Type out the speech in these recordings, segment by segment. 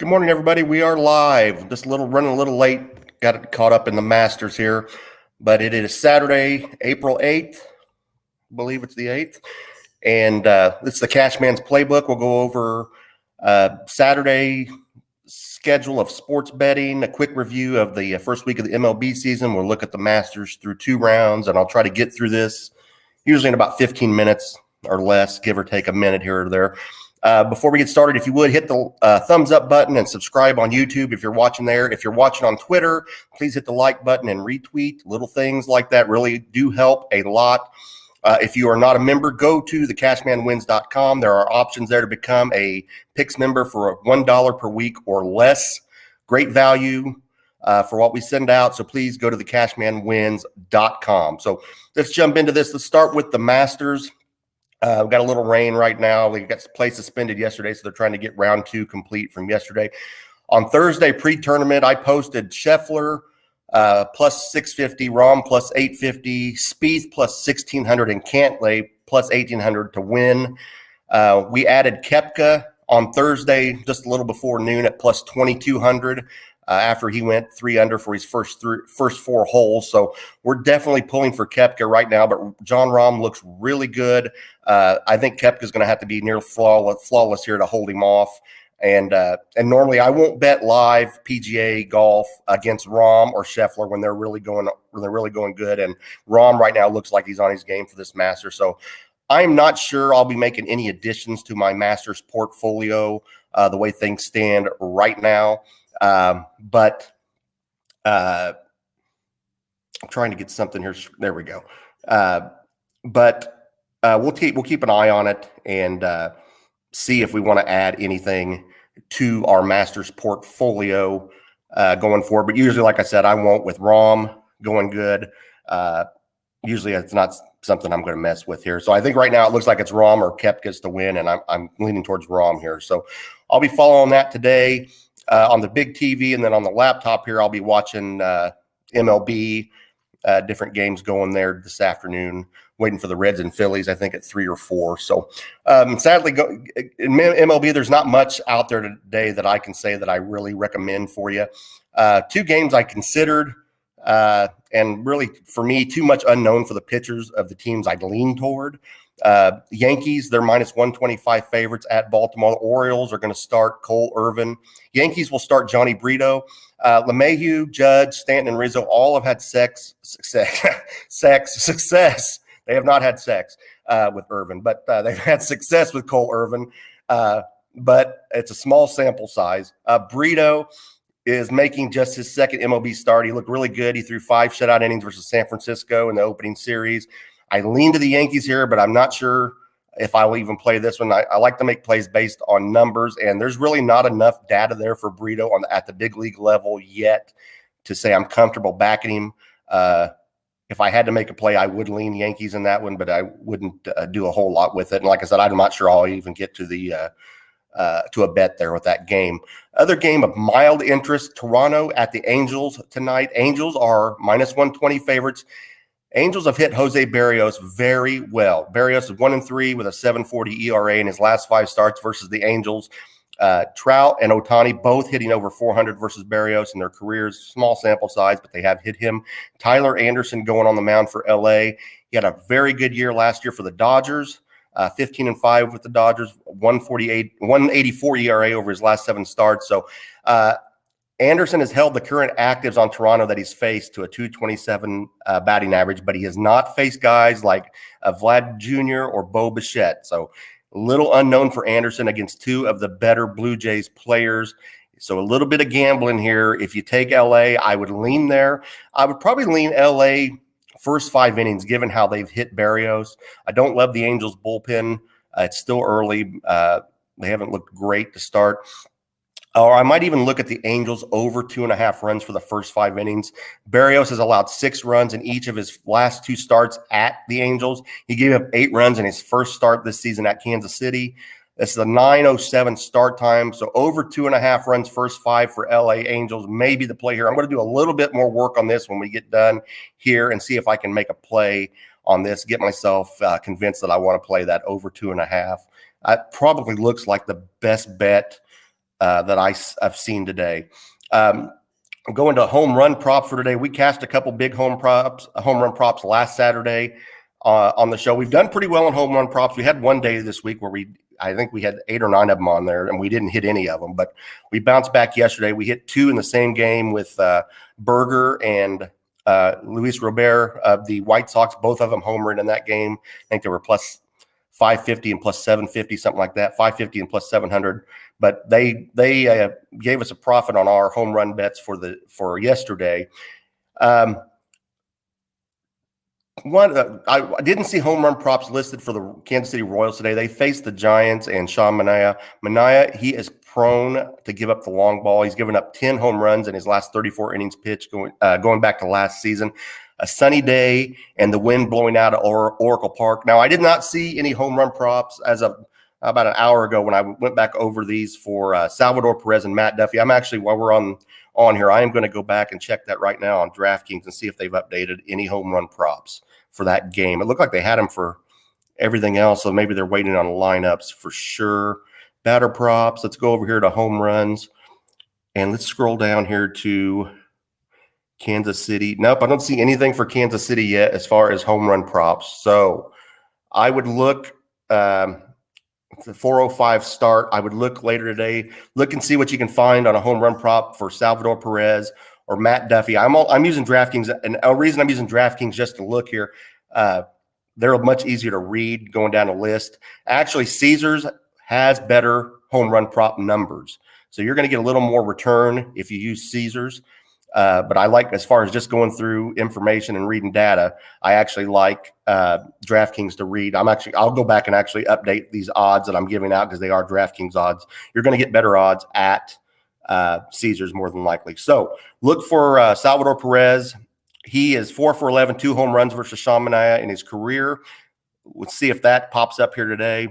Good morning, everybody. We are live. Just running a little late. Got it caught up in the Masters here, but it is Saturday, April 8th. I believe it's the 8th. And it's the Cashman's Playbook. We'll go over Saturday schedule of sports betting, a quick review of the first week of the MLB season. We'll look at the Masters through 2 rounds, and I'll try to get through this usually in about 15 minutes or less, give or take a minute here or there. Before we get started, if you would hit the thumbs up button and subscribe on YouTube if you're watching there. If you're watching on Twitter, please hit the like button and retweet. Little things like that really do help a lot. If you are not a member, go to TheCashmanwins.com. There are options there to become a Picks member for $1 per week or less. Great value for what we send out. So please go to TheCashmanwins.com. So let's jump into this. Let's start with the Masters. We've got a little rain right now. We got play suspended yesterday, so they're trying to get round 2 complete from yesterday. On Thursday, pre-tournament, I posted Scheffler plus 650, Rahm plus 850, Spieth plus 1600, and Cantlay plus 1800 to win. We added Koepka on Thursday just a little before noon at plus 2200. After he went 3 under for his first 4 holes. So we're definitely pulling for Koepka right now, but Jon Rahm looks really good. I think Koepka is going to have to be near flawless here to hold him off. And normally I won't bet live PGA golf against Rahm or Scheffler when they're really going good. And Rahm right now looks like he's on his game for this Masters. So I'm not sure I'll be making any additions to my Masters portfolio the way things stand right now. But I'm trying to get something here. There we go. But we'll keep an eye on it and see if we want to add anything to our Masters portfolio going forward. But usually, like I said, I won't with Rahm going good. Usually it's not something I'm going to mess with here. So I think right now it looks like it's Rahm or Koepka's to win, and I'm leaning towards Rahm here. So I'll be following that today. On the big TV, and then on the laptop here, I'll be watching MLB, different games going there this afternoon, waiting for the Reds and Phillies, I think at 3 or 4. So sadly, in MLB, there's not much out there today that I can say that I really recommend for you. 2 games I considered, and really, for me, too much unknown for the pitchers of the teams I'd lean toward. Yankees, they're minus 125 favorites at Baltimore. The Orioles are going to start Cole Irvin. Yankees will start Johnny Brito. LeMahieu, Judge, Stanton, and Rizzo all have had success. They have not had sex with Irvin, but they've had success with Cole Irvin. But it's a small sample size. Brito is making just his second MLB start. He looked really good. He threw 5 shutout innings versus San Francisco in the opening series. I lean to the Yankees here, but I'm not sure if I will even play this one. I like to make plays based on numbers, and there's really not enough data there for Brito at the big league level yet to say I'm comfortable backing him. If I had to make a play, I would lean Yankees in that one, but I wouldn't do a whole lot with it. And like I said, I'm not sure I'll even get to to a bet there with that game. Other game of mild interest, Toronto at the Angels tonight. Angels are minus 120 favorites. Angels have hit Jose Berrios very well. Berrios is 1-3 with a 7.40 ERA in his last 5 starts versus the Angels. Trout and Ohtani both hitting over 400 versus Berrios in their careers. Small sample size, but they have hit him. Tyler Anderson going on the mound for LA. He had a very good year last year for the Dodgers. 15-5 with the Dodgers, 184 ERA over his last 7 starts. So Anderson has held the current actives on Toronto that he's faced to a 227 batting average, but he has not faced guys like Vlad Jr. or Bo Bichette. So a little unknown for Anderson against 2 of the better Blue Jays players. So a little bit of gambling here. If you take LA, I would lean there. I would probably lean LA first 5 innings, given how they've hit Berrios. I don't love the Angels bullpen. It's still early. They haven't looked great to start. Or I might even look at the Angels over 2.5 runs for the first 5 innings. Berrios has allowed 6 runs in each of his last 2 starts at the Angels. He gave up 8 runs in his first start this season at Kansas City. It's the 9:07 start time. So over 2.5 runs first 5 for LA Angels may be the play here. I'm going to do a little bit more work on this when we get done here and see if I can make a play on this, get myself convinced that I want to play that over 2.5. It probably looks like the best bet that I've seen today. I'm going to home run props for today. We cashed a couple big home run props last Saturday on the show. We've done pretty well on home run props. We had one day this week where I think we had 8 or 9 of them on there, and we didn't hit any of them. But we bounced back yesterday. We hit 2 in the same game with Berger and Luis Robert of the White Sox. Both of them homered in that game. I think they were plus 550 and plus 750, something like that. 550 and plus 700. But they gave us a profit on our home run bets for yesterday. I didn't see home run props listed for the Kansas City Royals today. They faced the Giants and Sean Manaea. Manaea, he is prone to give up the long ball. He's given up 10 home runs in his last 34 innings pitched going back to last season. A sunny day and the wind blowing out of Oracle Park. Now, I did not see any home run props as of about an hour ago when I went back over these for Salvador Perez and Matt Duffy. I'm actually, while we're on here, I am going to go back and check that right now on DraftKings and see if they've updated any home run props for that game. It looked like they had them for everything else, so maybe they're waiting on lineups for sure. Batter props. Let's go over here to home runs, and let's scroll down here to Kansas City. Nope, I don't see anything for Kansas City yet as far as home run props. So I would look it's a 4:05 start. I would look later today. Look and see what you can find on a home run prop for Salvador Perez or Matt Duffy. I'm using DraftKings, and a reason I'm using DraftKings just to look here. They're much easier to read going down a list. Actually, Caesars has better home run prop numbers, so you're going to get a little more return if you use Caesars. But I like, as far as just going through information and reading data, I actually like DraftKings to read. I'll go back and actually update these odds that I'm giving out because they are DraftKings odds. You're going to get better odds at Caesars more than likely. So look for Salvador Perez. He is 4 for 11, 2 home runs versus Sean Manaea in his career. Let's see if that pops up here today.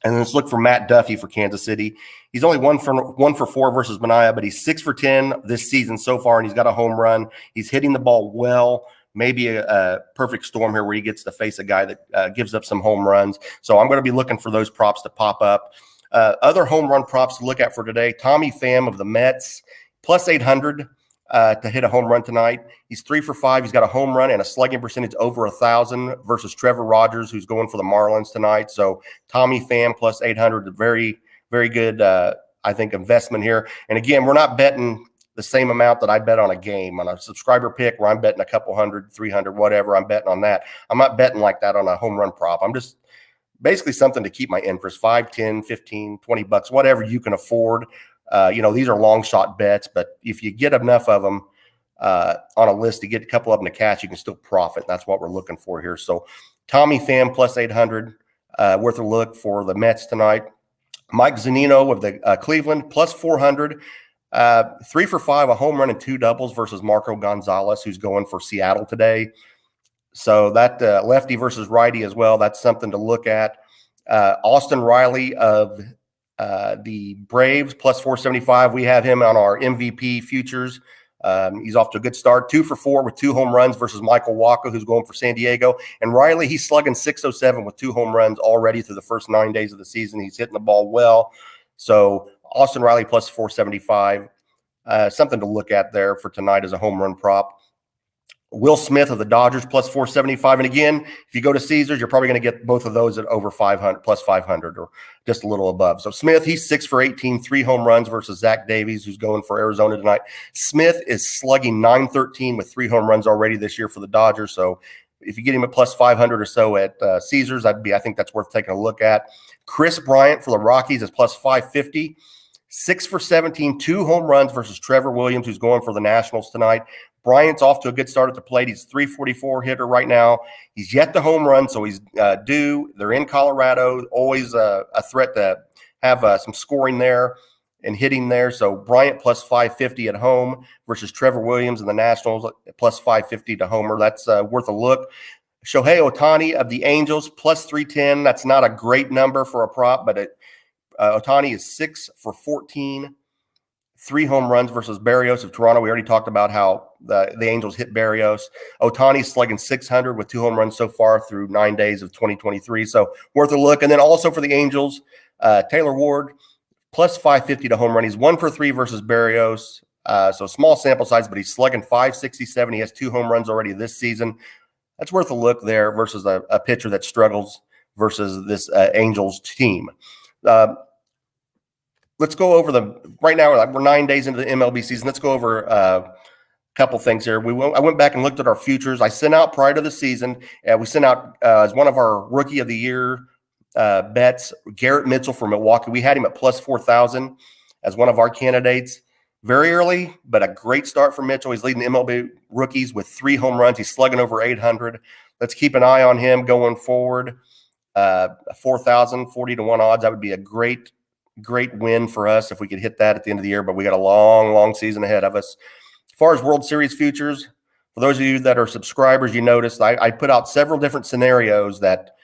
And then let's look for Matt Duffy for Kansas City. He's only 1 for 4 versus Manaea, but he's 6 for 10 this season so far, and he's got a home run. He's hitting the ball well. Maybe a perfect storm here where he gets to face a guy that gives up some home runs. So I'm going to be looking for those props to pop up. Other home run props to look at for today: Tommy Pham of the Mets, plus 800 to hit a home run tonight. He's 3 for 5. He's got a home run and a slugging percentage over 1,000 versus Trevor Rogers, who's going for the Marlins tonight. So Tommy Pham plus 800, very, very good, I think, investment here. And again, we're not betting the same amount that I bet on a game. On a subscriber pick where I'm betting a couple hundred, 300, whatever, I'm betting on that. I'm not betting like that on a home run prop. I'm just basically something to keep my interest, 5, 10, 15, 20 bucks, whatever you can afford. These are long shot bets, but if you get enough of them on a list to get a couple of them to cash, you can still profit. That's what we're looking for here. So Tommy Pham plus 800, worth a look for the Mets tonight. Mike Zunino of the Cleveland plus 400, 3 for 5, a home run and 2 doubles versus Marco Gonzalez, who's going for Seattle today. So that lefty versus righty as well, that's something to look at. Austin Riley of the Braves plus 475. We have him on our MVP futures. He's off to a good start. 2 for 4 with 2 home runs versus Michael Wacha, who's going for San Diego. And Riley, he's slugging 607 with 2 home runs already through the first 9 days of the season. He's hitting the ball well. So Austin Riley plus 475. Something to look at there for tonight as a home run prop. Will Smith of the Dodgers plus 475. And again, if you go to Caesars, you're probably going to get both of those at over 500, plus 500, or just a little above. So Smith, he's 6 for 18, 3 home runs versus Zach Davies, who's going for Arizona tonight. Smith is slugging 913 with 3 home runs already this year for the Dodgers. So if you get him at plus 500 or so at Caesars, I think that's worth taking a look at. Chris Bryant for the Rockies is plus 550. 6 for 17, 2 home runs versus Trevor Williams, who's going for the Nationals tonight. Bryant's off to a good start at the plate. He's 344 hitter right now. He's yet to home run, so he's due. They're in Colorado, always a threat to have some scoring there and hitting there. So Bryant plus 550 at home versus Trevor Williams and the Nationals plus 550 to homer. That's worth a look. Shohei Ohtani of the Angels plus 310. That's not a great number for a prop, but Ohtani is 6 for 14. 3 home runs versus Berrios of Toronto. We already talked about how the Angels hit Berrios. Ohtani's slugging 600 with 2 home runs so far through 9 days of 2023. So worth a look. And then also for the Angels, Taylor Ward, plus 550 to home run. He's 1-for-3 versus Barrios. So small sample size, but he's slugging 567. He has 2 home runs already this season. That's worth a look there versus a pitcher that struggles versus this Angels team. Let's go over right now, we're 9 days into the MLB season. Let's go over a couple things here. I went back and looked at our futures. I sent out prior to the season. We sent out as one of our Rookie of the Year bets, Garrett Mitchell from Milwaukee. We had him at plus 4,000 as one of our candidates. Very early, but a great start for Mitchell. He's leading MLB rookies with 3 home runs. He's slugging over 800. Let's keep an eye on him going forward. 4,000, 40 to 1 odds. That would be a great win for us if we could hit that at the end of the year, but we got a long season ahead of us. As far as World Series futures, for those of you that are subscribers, you noticed I put out several different scenarios that,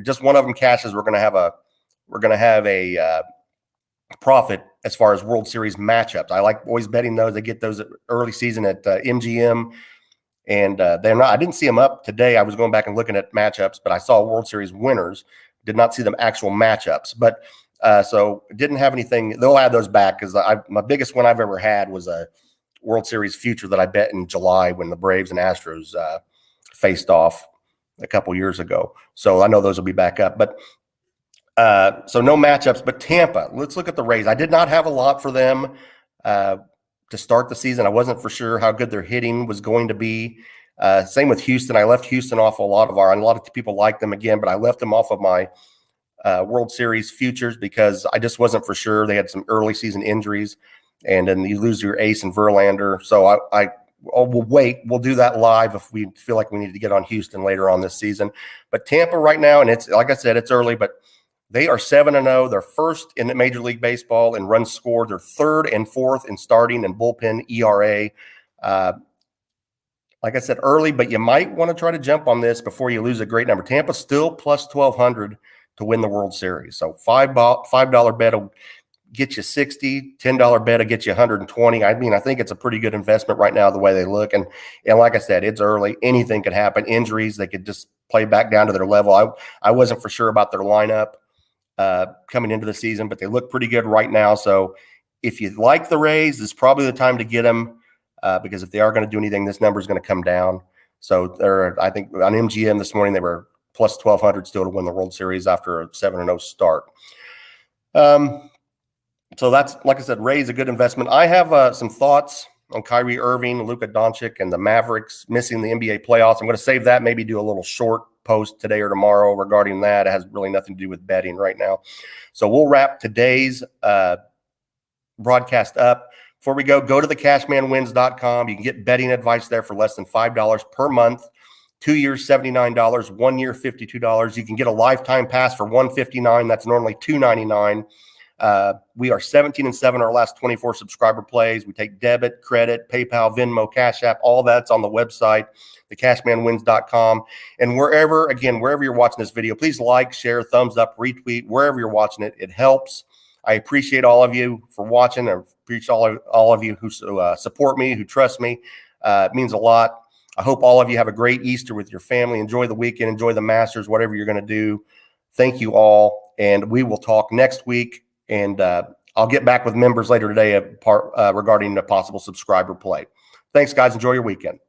just one of them cashes. We're going to have a profit as far as World Series matchups. I like always betting those. They get those early season at MGM, and they're not. I didn't see them up today. I was going back and looking at matchups, but I saw World Series winners. Did not see them actual matchups, but so didn't have anything. They'll add those back because my biggest one I've ever had was a World Series future that I bet in July when the Braves and Astros faced off a couple years ago. So I know those will be back up, but. So no matchups, but Tampa, let's look at the Rays. I did not have a lot for them to start the season. I wasn't for sure how good their hitting was going to be. Same with Houston. I left Houston off a lot of people like them again, but I left them off of my World Series futures because I just wasn't for sure. They had some early season injuries, and then you lose your ace in Verlander. So we'll wait. We'll do that live if we feel like we need to get on Houston later on this season. But Tampa right now, and it's like I said, it's early, but they are 7-0. They're first in Major League Baseball in runs scored. They're third and fourth in starting and bullpen ERA. Like I said, early, but you might want to try to jump on this before you lose a great number. Tampa's still plus 1,200 to win the World Series. So $5 bet will get you 60. $10 bet will get you 120. I mean, I think it's a pretty good investment right now the way they look. And like I said, it's early. Anything could happen. Injuries, they could just play back down to their level. I wasn't for sure about their lineup coming into the season, but they look pretty good right now. So if you like the Rays, this is probably the time to get them because if they are going to do anything, this number is going to come down. So I think on MGM this morning, they were plus 1,200 still to win the World Series after a 7-0 start. So that's, like I said, Rays a good investment. I have some thoughts on Kyrie Irving, Luka Doncic, and the Mavericks missing the NBA playoffs. I'm going to save that, maybe do a little short post today or tomorrow regarding that. It has really nothing to do with betting right now. So we'll wrap today's broadcast up. Before we go to TheCashmanwins.com. You can get betting advice there for less than $5 per month. 2 years, $79. 1 year, $52. You can get a lifetime pass for $159. That's normally $299. We are 17-7 our last 24 subscriber plays. We take debit, credit, PayPal, Venmo, Cash App. All that's on the website, TheCashmanwins.com. And wherever you're watching this video, please like, share, thumbs up, retweet, wherever you're watching it. It helps. I appreciate all of you for watching. I appreciate all of you who support me, who trust me. It means a lot. I hope all of you have a great Easter with your family. Enjoy the weekend. Enjoy the Masters, whatever you're going to do. Thank you all. And we will talk next week. And I'll get back with members later today regarding a possible subscriber play. Thanks, guys. Enjoy your weekend.